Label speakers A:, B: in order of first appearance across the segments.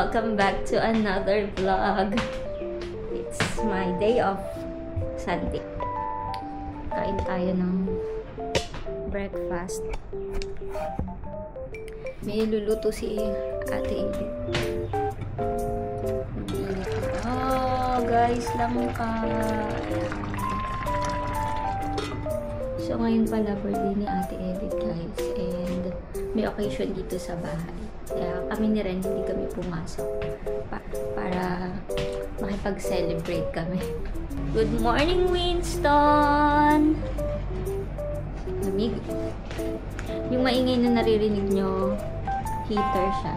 A: Welcome back to another vlog. It's my day off, Sunday. Kain tayo ng breakfast. May luluto si Ate Edith. Oh, guys, langka. So, ngayon pala birthday ni Ate Edith, guys. And may occasion dito sa bahay. Kaya kami ni Ren, hindi kami pumasok para makipag-celebrate kami. Good morning, Winston! Lamig. Yung maingay na naririnig nyo, heater siya.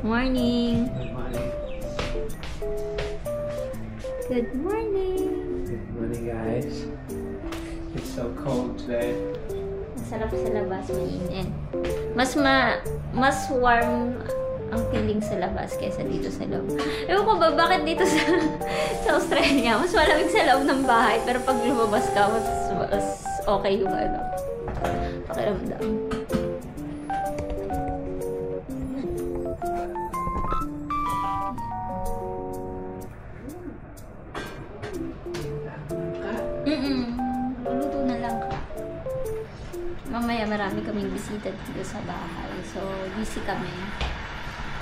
A: Morning!
B: Good morning.
A: Good morning!
B: Good morning, guys. It's so cold today.
A: Masarap sa labas, mainit. Mas warm ang feeling sa labas kaysa dito sa loob. Ewan ko ba, bakit dito sa Australia, mas malamig sa loob ng bahay, pero pag lumabas ka, mas okay yung pakiramdam. Luto na lang ka. Mamaya marami kaming bisita dito sa bahay. So, busy kami.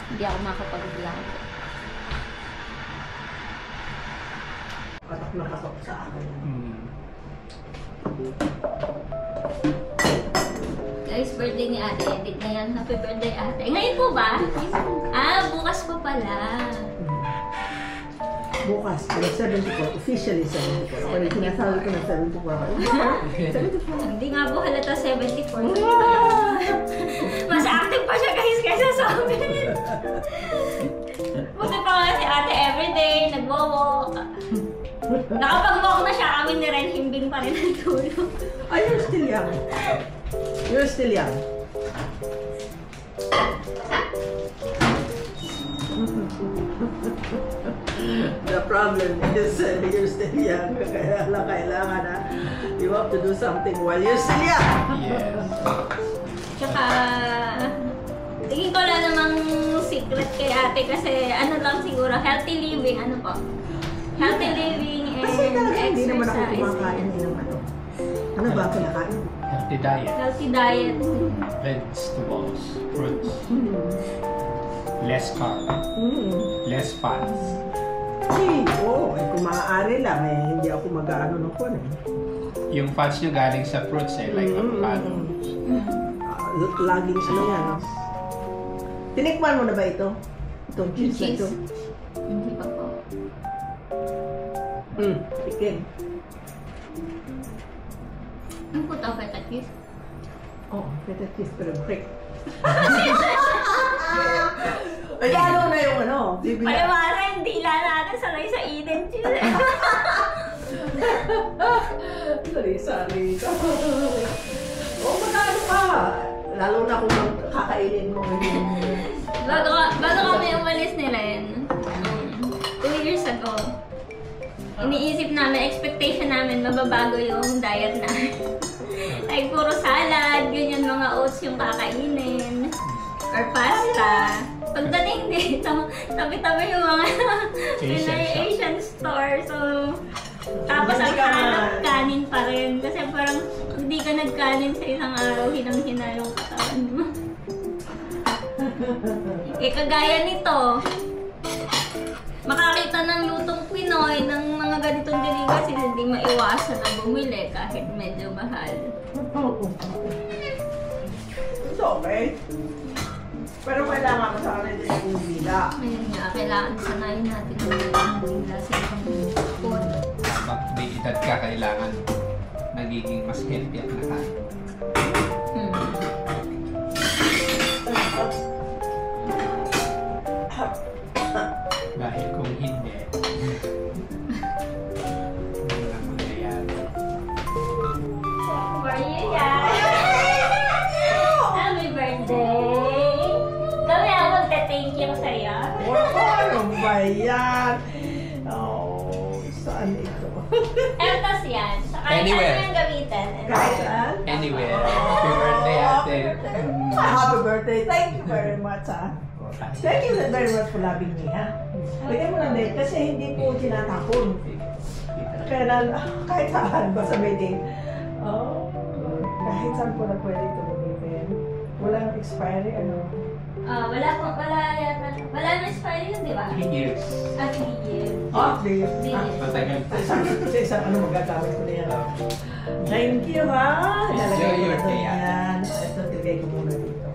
A: Hindi ako makapag-vlog.
C: Patok na patok sa akin.
A: Guys, birthday ni Ate Edith na yan. Happy birthday, Ate. Ngayon po ba? Bukas pa pala.
C: Bukas, 74. Officially 74. Ako rin sinasabi ko na 74 ako. 74.
A: Hindi nga po halata 74. Mas active pa siya, guys, kaysa sa amin. Buti pa nga si Ate everyday, nag-walk. Nakapag-walk na siya, kami ni Ren, himbing pa rin ang tulog.
C: Ay, you're still young. You're still young. The problem is you're still young. Kaya lang kailangan na you have to do something while you're still young.
B: Yes.
A: Tsaka, tingin ko lang namang secret kay Ate kasi ano lang siguro, healthy living, ano po? Healthy living and
C: Kasi talaga hindi naman ako
A: exercise.
C: kumakain ng ano. Ano ba ang kinakain?
B: Healthy diet.
A: Healthy diet.
B: Vegetables, fruits. Less carb. Less fats.
C: Oo, kung maaari lang hindi ako mag-ano ng kwan
B: Yung fats nyo galing sa fruits like avocado.
C: Laging ano yan. Tinikman mo na ba ito? Itong cheese na ito?
A: Hindi pa po.
C: Tikin.
A: Ano po ito, feta cheese?
C: Oo, feta cheese pero brick. Ay, ano na yung ano?
A: Palimara, hindi lang natin sanay sa Eden cheese.
C: Sorry. Oo, magkano ka? Lalo na kung kakainin mo.
A: Bago kami umalis ni Len, 2 years ago, iniisip namin, expectation namin, mababago yung diet namin. Like, puro salad, ganyan, mga oats yung kakainin, or pasta. Pagdating dito, tabi-tabi yung mga Asian store. So, tapos ang hanap kanin pa rin. Kasi parang hindi ka nagkanin sa isang araw, hinang-hina yung katawan mo. Kagaya nito, makakita ng lutong Pinoy ng mga ganitong delicacy, hindi maiwasan na bumili kahit medyo mahal.
C: It's okay. Pero kailangan mo sa kanila yung bila.
A: Ayun nga, kailangan sanayin natin yung bigla sa ibang food.
B: Habang may edad ka, kailangan nagiging mas healthy at nakain. Dahil kung hindi, walang mangyayari.
A: For you guys! Happy birthday! Kami ang magka-thank you sa'yo.
C: Ano ba yan? Oh, saan ito?
A: Etos yan. So, kahit
B: Anywhere.
A: ano yung gamitin.
C: Kahit saan?
B: Anyway, happy birthday, ate.
C: Happy birthday. Thank you very much, ha? Thank you very much for loving me, ha? Lagyan mo ng date kasi hindi po tinatapon. Kaya kahit saan, basta may date. Oh, kahit saan po na pwede ito gamitin. Walang expiry, ano?
A: Wala nang expiry yun, di ba?
B: 3 years.
A: 3 years.
C: Oh, please.
B: Matagal.
C: Sa isang ano magagamit ko na yan. Thank you, ha?
B: Enjoy your
C: ko na
B: day,
C: yan. Ito, tigay ko muna dito.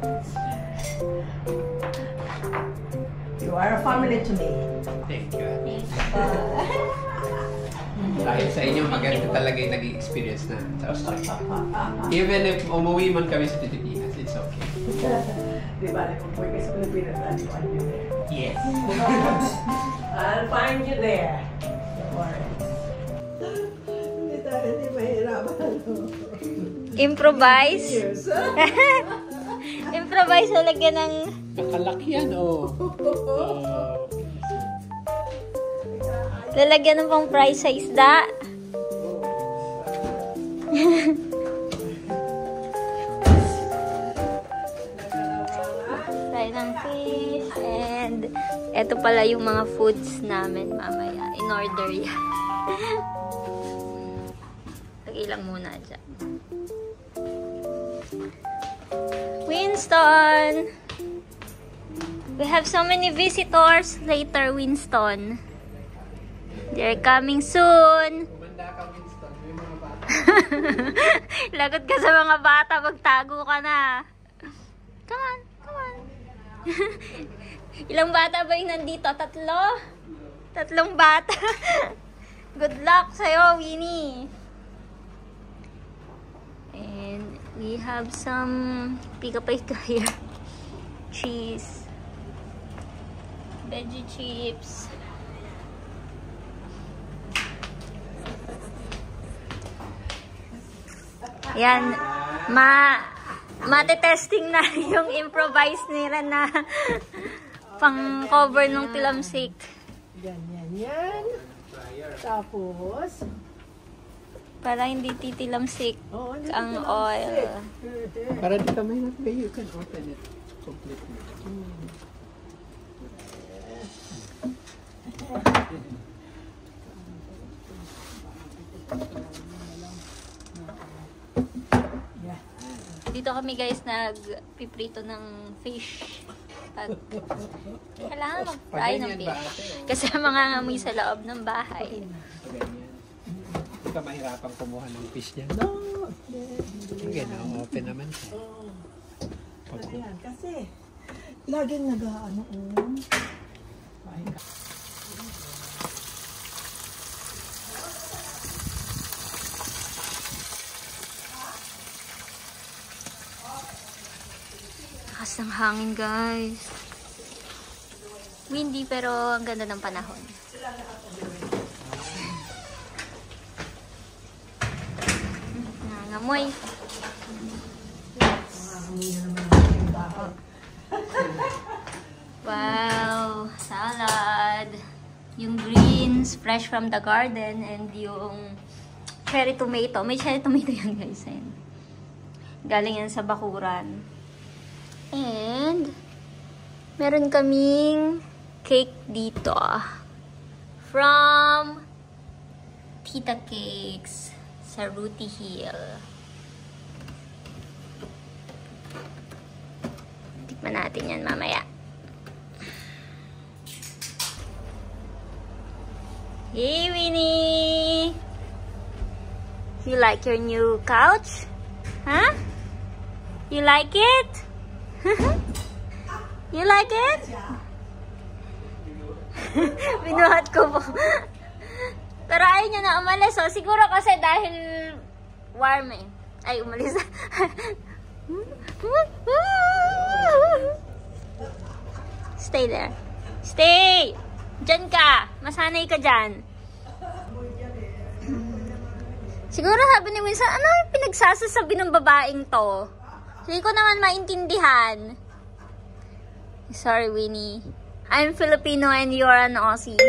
C: You are a family to me.
B: Thank you.
A: Thanks.
B: Dahil sa inyo, maganda talaga yung naging experience na sa Australia. Even if umuwi man kami sa Pilipinas, it's okay.
C: Di ba, kung puwi kayo sa Pilipinas, I'll find you there.
B: Yes.
C: I'll find you there. Don't worry. Hindi mahirapan.
A: Improvise.
C: Yes.
A: Improvise na lagyan ng...
B: Nakalaki yan, oh.
A: Lalagyan ng pang fries sa isda. Fry ng fish. And eto pala yung mga foods namin mamaya. In order yan. Lagay lang muna dyan. Winston! We have so many visitors later, Winston. They're coming soon.
B: Kumanda ka, Winston. May mga bata.
A: Lagot ka sa mga bata, magtago ka na. Come on, come on. Ilang bata ba yung nandito? 3? 3 bata. Good luck sa'yo, Winnie. And we have some pika-pika here. Cheese. Veggie chips. Yan. Mate-testing na yung improvise nila na pang-cover ng tilamsik.
C: Yan. Tapos,
A: Para hindi titilamsik ang oil.
B: Para dito may natin, you can open it completely.
A: Dito kami guys nagpiprito ng fish. At kailangan mag-fry ng fish. Kasi mga ngamoy sa loob ng bahay.
B: Hindi ka mahirapan kumuha ng fish niya.
C: no.
B: Sige na, open naman siya.
C: Ayan, kasi laging nag-ano.
A: Lakas ng hangin guys. Windy pero ang ganda ng panahon. Nangangamoy. Wow, salad. Yung greens, fresh from the garden, and yung cherry tomato. May cherry tomato yan guys. Ayan. Galing yan sa bakuran. And meron kaming cake dito from Tita Cakes sa Ruti Hill. Tikman natin yan mamaya. Hey Winnie! You like your new couch? Huh? You like it? You like it? Binuhat ko po. Pero ayaw niya na umalis. So, siguro kasi dahil warm eh. Ay, umalis. Stay there. Stay! Diyan ka. Masanay ka dyan. Siguro sabi ni Winston, ano yung pinagsasasabi ng babaeng to? Hindi ko naman maintindihan. Sorry, Winnie. I'm Filipino and you're an Aussie.